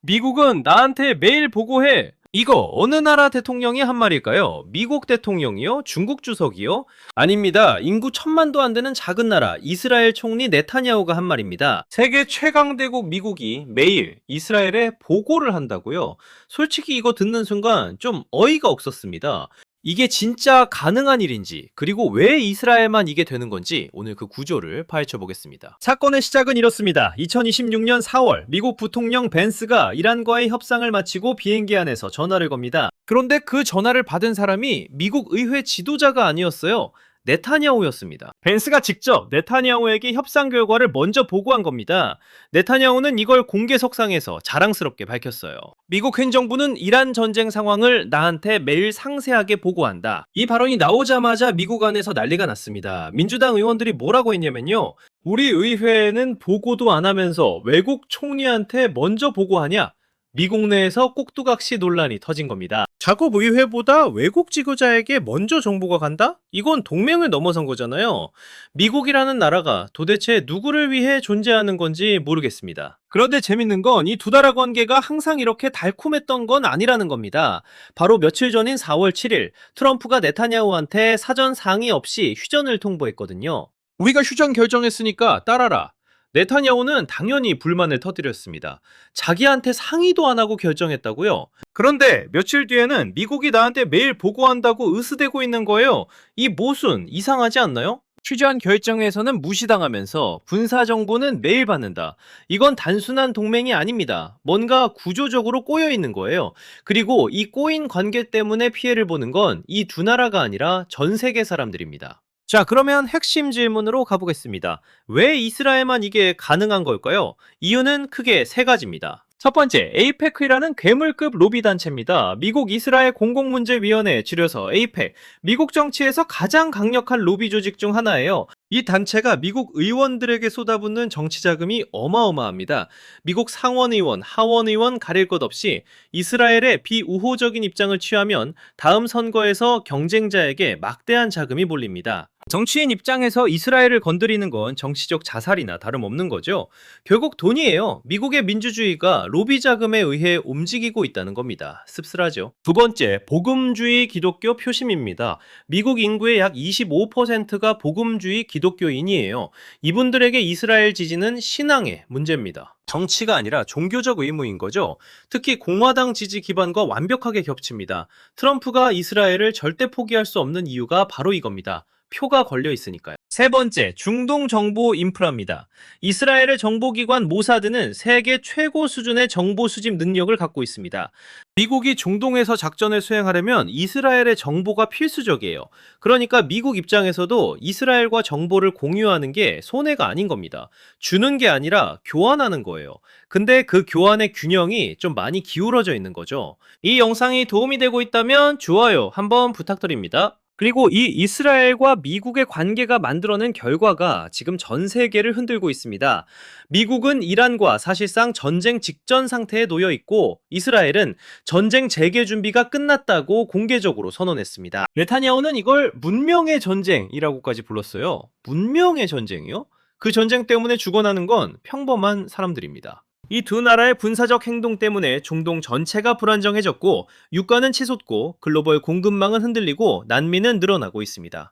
미국은 나한테 매일 보고해. 이거 어느 나라 대통령이 한 말일까요? 미국 대통령이요? 중국 주석이요? 아닙니다. 인구 1,000만도 안 되는 작은 나라 이스라엘 총리 네타냐후가 한 말입니다. 세계 최강대국 미국이 매일 이스라엘에 보고를 한다고요? 솔직히 이거 듣는 순간 좀 어이가 없었습니다. 이게 진짜 가능한 일인지, 그리고 왜 이스라엘만 이게 되는 건지 오늘 그 구조를 파헤쳐 보겠습니다. 사건의 시작은 이렇습니다. 2026년 4월 미국 부통령 벤스가 이란과의 협상을 마치고 비행기 안에서 전화를 겁니다. 그런데 그 전화를 받은 사람이 미국 의회 지도자가 아니었어요. 네타냐후였습니다. 벤스가 직접 네타냐후에게 협상 결과를 먼저 보고한 겁니다. 네타냐후는 이걸 공개석상에서 자랑스럽게 밝혔어요. 미국 행정부는 이란 전쟁 상황을 나한테 매일 상세하게 보고한다. 이 발언이 나오자마자 미국 안에서 난리가 났습니다. 민주당 의원들이 뭐라고 했냐면요. 우리 의회에는 보고도 안 하면서 외국 총리한테 먼저 보고하냐? 미국 내에서 꼭두각시 논란이 터진 겁니다. 자국 의회보다 외국 지도자에게 먼저 정보가 간다? 이건 동맹을 넘어선 거잖아요. 미국이라는 나라가 도대체 누구를 위해 존재하는 건지 모르겠습니다. 그런데 재밌는 건 이 두 나라 관계가 항상 이렇게 달콤했던 건 아니라는 겁니다. 바로 며칠 전인 4월 7일 트럼프가 네타냐후한테 사전 상의 없이 휴전을 통보했거든요. 우리가 휴전 결정했으니까 따라라. 네타냐후는 당연히 불만을 터뜨렸습니다. 자기한테 상의도 안 하고 결정했다고요? 그런데 며칠 뒤에는 미국이 나한테 매일 보고한다고 으스대고 있는 거예요. 이 모순 이상하지 않나요? 휴전 결정에서는 무시당하면서 군사정보는 매일 받는다. 이건 단순한 동맹이 아닙니다. 뭔가 구조적으로 꼬여 있는 거예요. 그리고 이 꼬인 관계 때문에 피해를 보는 건 이 두 나라가 아니라 전 세계 사람들입니다. 자, 그러면 핵심 질문으로 가보겠습니다. 왜 이스라엘만 이게 가능한 걸까요? 이유는 크게 세 가지입니다. 첫 번째, 에이펙이라는 괴물급 로비 단체입니다. 미국 이스라엘 공공문제위원회, 줄여서 에이펙, 미국 정치에서 가장 강력한 로비 조직 중 하나예요. 이 단체가 미국 의원들에게 쏟아붓는 정치 자금이 어마어마합니다. 미국 상원의원, 하원의원 가릴 것 없이 이스라엘의 비우호적인 입장을 취하면 다음 선거에서 경쟁자에게 막대한 자금이 몰립니다. 정치인 입장에서 이스라엘을 건드리는 건 정치적 자살이나 다름없는 거죠. 결국 돈이에요. 미국의 민주주의가 로비 자금에 의해 움직이고 있다는 겁니다. 씁쓸하죠. 두 번째, 복음주의 기독교 표심입니다. 미국 인구의 약 25%가 복음주의 기독교인이에요. 이분들에게 이스라엘 지지는 신앙의 문제입니다. 정치가 아니라 종교적 의무인 거죠. 특히 공화당 지지 기반과 완벽하게 겹칩니다. 트럼프가 이스라엘을 절대 포기할 수 없는 이유가 바로 이겁니다. 표가 걸려 있으니까요. 세 번째, 중동 정보 인프라입니다. 이스라엘의 정보기관 모사드는 세계 최고 수준의 정보 수집 능력을 갖고 있습니다. 미국이 중동에서 작전을 수행하려면 이스라엘의 정보가 필수적이에요. 그러니까 미국 입장에서도 이스라엘과 정보를 공유하는 게 손해가 아닌 겁니다. 주는 게 아니라 교환하는 거예요. 근데 그 교환의 균형이 좀 많이 기울어져 있는 거죠. 이 영상이 도움이 되고 있다면 좋아요 한번 부탁드립니다. 그리고 이 이스라엘과 미국의 관계가 만들어낸 결과가 지금 전 세계를 흔들고 있습니다. 미국은 이란과 사실상 전쟁 직전 상태에 놓여 있고 이스라엘은 전쟁 재개 준비가 끝났다고 공개적으로 선언했습니다. 네타냐후는 이걸 문명의 전쟁이라고까지 불렀어요. 문명의 전쟁이요? 그 전쟁 때문에 죽어나는 건 평범한 사람들입니다. 이 두 나라의 군사적 행동 때문에 중동 전체가 불안정해졌고 유가는 치솟고 글로벌 공급망은 흔들리고 난민은 늘어나고 있습니다.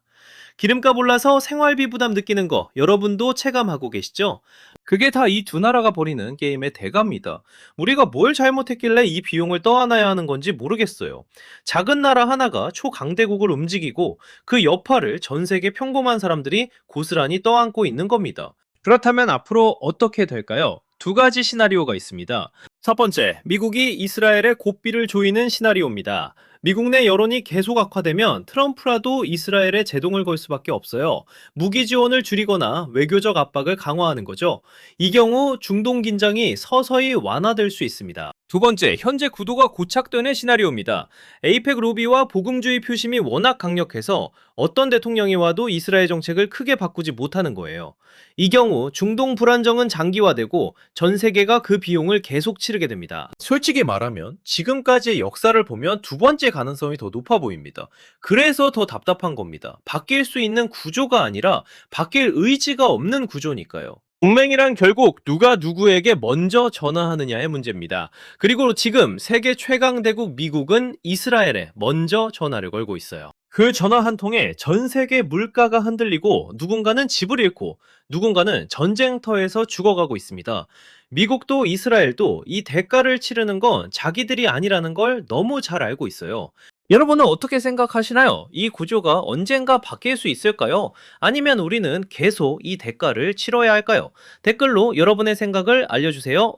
기름값 올라서 생활비 부담 느끼는 거 여러분도 체감하고 계시죠? 그게 다 이 두 나라가 벌이는 게임의 대가입니다. 우리가 뭘 잘못했길래 이 비용을 떠안아야 하는 건지 모르겠어요. 작은 나라 하나가 초강대국을 움직이고 그 여파를 전 세계 평범한 사람들이 고스란히 떠안고 있는 겁니다. 그렇다면 앞으로 어떻게 될까요? 두 가지 시나리오가 있습니다. 첫 번째, 미국이 이스라엘에 고삐를 조이는 시나리오입니다. 미국 내 여론이 계속 악화되면 트럼프라도 이스라엘에 제동을 걸 수밖에 없어요. 무기 지원을 줄이거나 외교적 압박을 강화하는 거죠. 이 경우 중동 긴장이 서서히 완화될 수 있습니다. 두 번째, 현재 구도가 고착되는 시나리오입니다. 에이펙 로비와 복음주의 표심이 워낙 강력해서 어떤 대통령이 와도 이스라엘 정책을 크게 바꾸지 못하는 거예요. 이 경우 중동 불안정은 장기화되고 전 세계가 그 비용을 계속 치르게 됩니다. 솔직히 말하면 지금까지의 역사를 보면 두 번째 가능성이 더 높아 보입니다. 그래서 더 답답한 겁니다. 바뀔 수 있는 구조가 아니라 바뀔 의지가 없는 구조니까요. 동맹이란 결국 누가 누구에게 먼저 전화하느냐의 문제입니다. 그리고 지금 세계 최강 대국 미국은 이스라엘에 먼저 전화를 걸고 있어요. 그 전화 한 통에 전 세계 물가가 흔들리고 누군가는 집을 잃고 누군가는 전쟁터에서 죽어가고 있습니다. 미국도 이스라엘도 이 대가를 치르는 건 자기들이 아니라는 걸 너무 잘 알고 있어요. 여러분은 어떻게 생각하시나요? 이 구조가 언젠가 바뀔 수 있을까요? 아니면 우리는 계속 이 대가를 치러야 할까요? 댓글로 여러분의 생각을 알려주세요.